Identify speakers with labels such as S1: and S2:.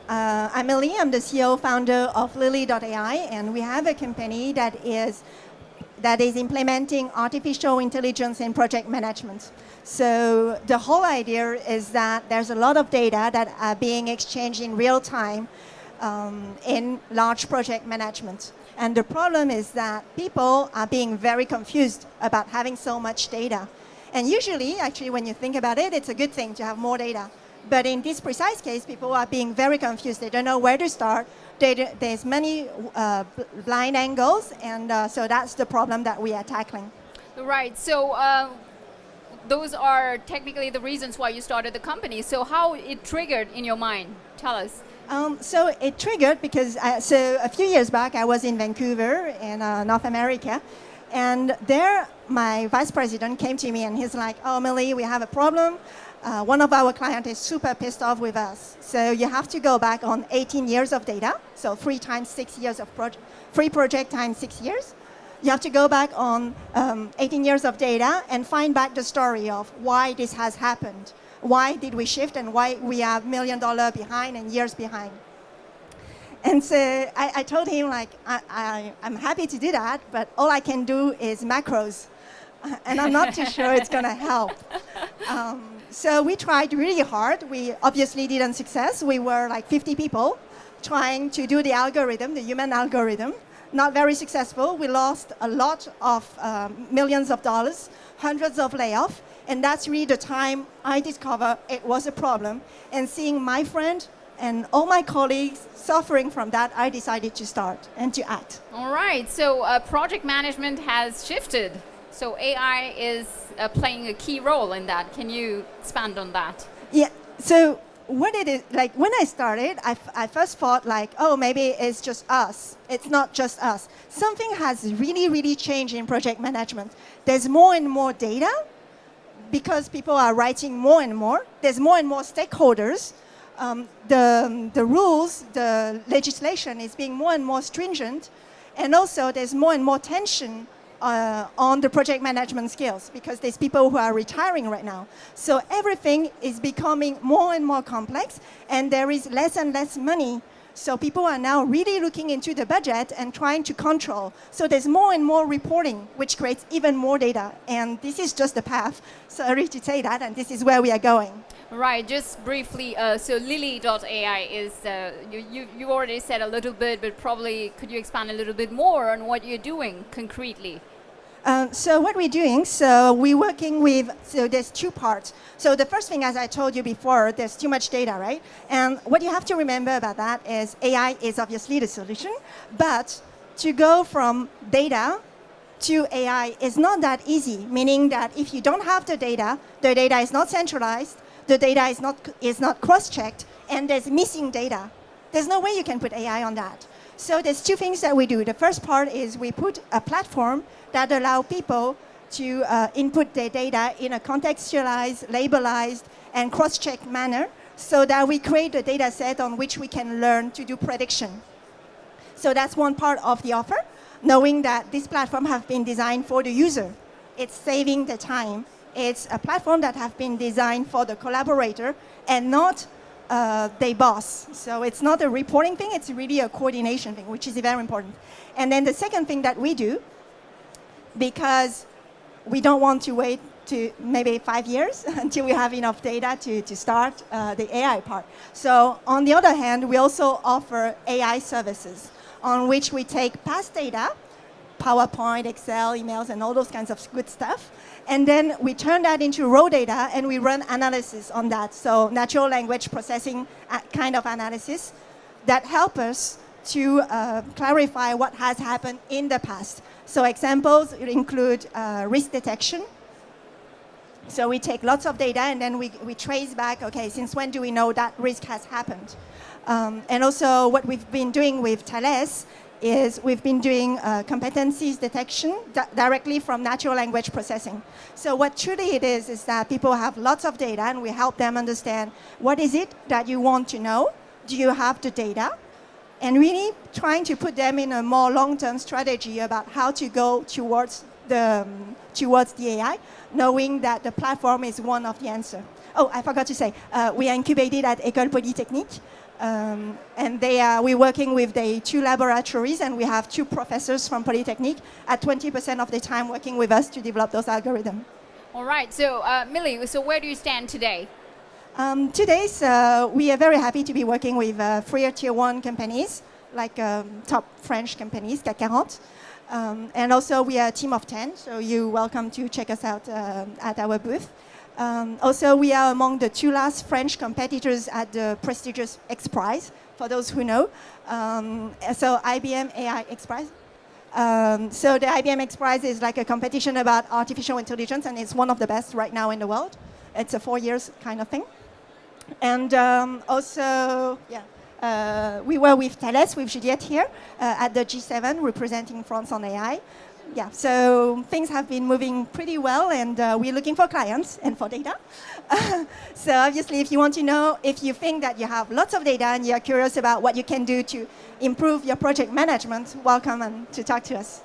S1: I'm Lili. I'm the CEO founder of Lili.ai, and we have a company that is implementing artificial intelligence in project management. So the whole idea is that there's a lot of data that are being exchanged in real time in large project management. And the problem is that people are being very confused about having so much data. And usually, actually, when you think about it, it's a good thing to have more data. But in this precise case, people are being very confused. They don't know where to start. There's many blind angles, and so that's the problem that we are tackling.
S2: Right. So those are technically the reasons why you started the company. So how it triggered in your mind? Tell us.
S1: So it triggered because so a few years back, I was in Vancouver in North America. And there, my vice president came to me and he's like, "Oh, Millie, we have a problem. One of our clients is super pissed off with us. So you have to go back on 18 years of data. So 3 times 6 years of free project times 6 years. You have to go back on 18 years of data and find back the story of why this has happened. Why did we shift and why we are $1 million behind and years behind." And so I told him, like, I'm happy to do that, but all I can do is macros. And I'm not too sure it's going to help. So we tried really hard. We obviously didn't success. We were like 50 people trying to do the algorithm, the human algorithm. Not very successful. We lost a lot of millions of dollars, hundreds of layoffs. And that's really the time I discovered it was a problem. And seeing my friend and all my colleagues suffering from that, I decided to start and to act.
S2: All right. So project management has shifted. So AI is playing a key role in that. Can you expand on that?
S1: Yeah. So what it is, like when I started, I first thought like, oh, maybe it's just us. It's not just us. Something has really, really changed in project management. There's more and more data because people are writing more and more. There's more and more stakeholders. The rules, the legislation is being more and more stringent. And also there's more and more tension on the project management skills because there's people who are retiring right now. So everything is becoming more and more complex and there is less and less money. So people are now really looking into the budget and trying to control. So there's more and more reporting, which creates even more data. And this is just the path. Sorry to say that, and this is where we are going.
S2: Right, just briefly, so Lili.ai is, you already said a little bit, but probably could you expand a little bit more on what you're doing concretely?
S1: So what we're doing, so we're working with, so there's 2 parts. So the first thing, as I told you before, there's too much data, right? And what you have to remember about that is AI is obviously the solution, but to go from data to AI is not that easy, meaning that if you don't have the data is not centralized, the data is not cross-checked, and there's missing data. There's no way you can put AI on that. So there's 2 things that we do. The first part is we put a platform that allow people to input their data in a contextualized, labelized, and cross-checked manner so that we create a data set on which we can learn to do prediction. So that's one part of the offer, knowing that this platform has been designed for the user. It's saving the time. It's a platform that has been designed for the collaborator and not their boss. So it's not a reporting thing, it's really a coordination thing, which is very important. And then the second thing that we do, because we don't want to wait to maybe 5 years until we have enough data to start the AI part. So on the other hand, we also offer AI services on which we take past data, PowerPoint, Excel, emails, and all those kinds of good stuff. And then we turn that into raw data and we run analysis on that. So natural language processing kind of analysis that help us to clarify what has happened in the past. So examples include risk detection. So we take lots of data and then we trace back, okay, since when do we know that risk has happened? And also what we've been doing with Thales is we've been doing competencies detection directly from natural language processing. So what truly it is that people have lots of data and we help them understand what is it that you want to know? Do you have the data? And really trying to put them in a more long-term strategy about how to go towards the AI, knowing that the platform is one of the answers. Oh, I forgot to say, we are incubated at École Polytechnique. And we're working with the 2 laboratories, and we have 2 professors from Polytechnic at 20% of the time working with us to develop those algorithms.
S2: All right. So, Millie, so where do you stand today?
S1: Today, we are very happy to be working with 3 tier 1 companies, like top French companies, CAC 40. And also, we are a team of 10, so you're welcome to check us out at our booth. Also, we are among the 2 last French competitors at the prestigious X Prize, for those who know. So IBM AI X Prize. So the IBM X Prize is like a competition about artificial intelligence, and it's one of the best right now in the world. It's a 4 years kind of thing. And also, we were with Thales, with Juliette here, at the G7, representing France on AI. Yeah, so things have been moving pretty well, and we're looking for clients and for data. So obviously, if you want to know, if you think that you have lots of data and you're curious about what you can do to improve your project management, welcome and to talk to us.